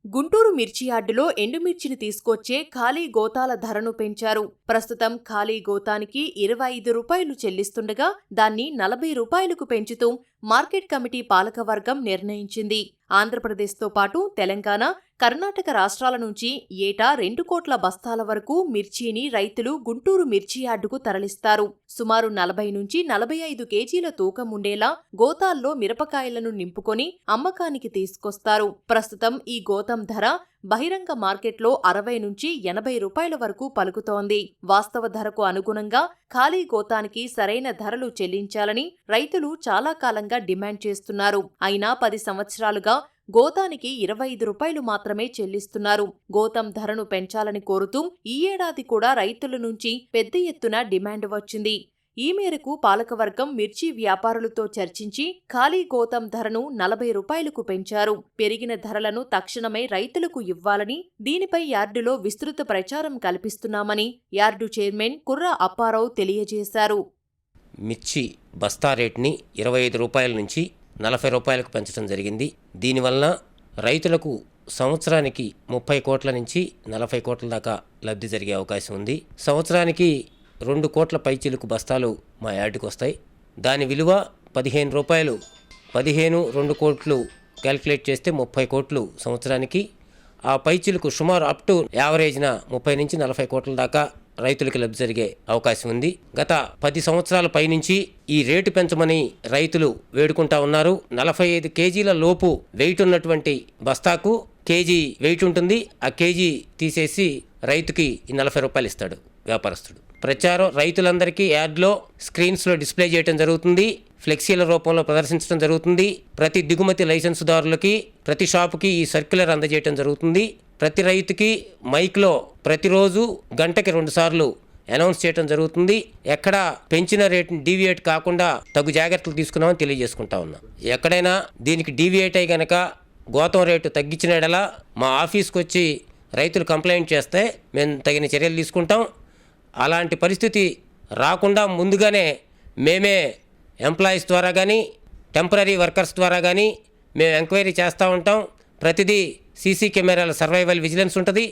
గుంటూరు మిర్చి యార్డులో ఎండుమిర్చిని తీసుకొచ్చే ఖాళీ గోతాల ధరను పెంచారు. ప్రస్తుతం ఖాళీ గోతానికి 25 రూపాయలు చెల్లిస్తుండగా దాన్ని 40 రూపాయలకు పెంచుతూ మార్కెట్ కమిటీ పాలకవర్గం నిర్ణయించింది. ఆంధ్రప్రదేశ్తో పాటు తెలంగాణ, కర్ణాటక రాష్ట్రాల నుంచి ఏటా 2 కోట్ల బస్తాల వరకు మిర్చిని రైతులు గుంటూరు మిర్చి యార్డుకు తరలిస్తారు. సుమారు 40 నుంచి 45 కేజీల తూకం ఉండేలా గోతాల్లో మిరపకాయలను నింపుకొని అమ్మకానికి తీసుకొస్తారు. ప్రస్తుతం ఈ గోతం ధర బహిరంగ మార్కెట్లో 60 నుంచి 80 రూపాయల వరకు పలుకుతోంది. వాస్తవ ధరకు అనుగుణంగా ఖాళీ గోతానికి సరైన ధరలు చెల్లించాలని రైతులు చాలా కాలంగా డిమాండ్ చేస్తున్నారు. అయినా 10 సంవత్సరాలుగా గోతానికి 25 రూపాయలు మాత్రమే చెల్లిస్తున్నారు. గోతం ధరను పెంచాలని కోరుతూ ఈ ఏడాది కూడా రైతుల నుంచి పెద్ద ఎత్తున డిమాండ్ వచ్చింది. ఈ మేరకు పాలకవర్గం మిర్చి వ్యాపారులతో చర్చించి ఖాళీ గోతం ధరను 40 రూపాయలకు పెంచారు. పెరిగిన ధరలను తక్షణమే రైతులకు ఇవ్వాలని, దీనిపై యార్డులో విస్తృత ప్రచారం కల్పిస్తున్నామని యార్డు చైర్మన్ కుర్రా అప్పారావు తెలియజేశారు. మిర్చి బస్తా రేటుని 25 రూపాయల నుంచి 40 రూపాయలకు పెంచడం జరిగింది. దీనివలన రైతులకు సంవత్సరానికి 30 కోట్ల నుంచి 40 కోట్ల దాకా లబ్ధి జరిగే అవకాశం ఉంది. సంవత్సరానికి 2 కోట్ల పైచిలుకు బస్తాలు మా యార్డుకు వస్తాయి. దాని విలువ 15 రూపాయలు. 15 2 కోట్లు క్యాలిక్యులేట్ చేస్తే 30 కోట్లు సంవత్సరానికి. ఆ పైచిలుకు సుమారు అప్ టు యావరేజ్న 30 నుంచి 40 కోట్ల దాకా రైతులకు లబ్ధి జరిగే అవకాశం ఉంది. గత 10 సంవత్సరాల పైనుంచి ఈ రేటు పెంచమని రైతులు వేడుకుంటా ఉన్నారు. 45 కేజీల లోపు వెయిట్ ఉన్నటువంటి బస్తాకు కేజీ వెయిట్ ఉంటుంది. ఆ కేజీ తీసేసి రైతుకి 40 రూపాయలు ఇస్తాడు వ్యాపారస్తుడు. ప్రచారం రైతులందరికీ యాడ్లో స్క్రీన్స్లో డిస్ప్లే చేయడం జరుగుతుంది. ఫ్లెక్సీల రూపంలో ప్రదర్శించడం జరుగుతుంది. ప్రతి దిగుమతి లైసెన్సుదారులకి, ప్రతి షాపుకి ఈ సర్క్యులర్ అందజేయడం జరుగుతుంది. ప్రతి రైతుకి మైక్లో ప్రతిరోజు గంటకి 2 సార్లు అనౌన్స్ చేయడం జరుగుతుంది. ఎక్కడ పెంచిన రేటుని డీవియేట్ కాకుండా తగు జాగ్రత్తలు తీసుకున్నామని తెలియజేసుకుంటా ఉన్నాం. ఎక్కడైనా దీనికి డీవియేట్ అయ్యి గనక గోతం రేటు తగ్గించినడలా మా ఆఫీస్కి వచ్చి రైతులు కంప్లైంట్ చేస్తే మేము తగిన చర్యలు తీసుకుంటాం. అలాంటి పరిస్థితి రాకుండా ముందుగానే మేమే ఎంప్లాయీస్ ద్వారా కానీ, టెంపరీ వర్కర్స్ ద్వారా కానీ మేము ఎంక్వైరీ చేస్తూ ఉంటాం. ప్రతిదీ సీసీ కెమెరాల సర్వైవల్ విజిలెన్స్ ఉంటుంది.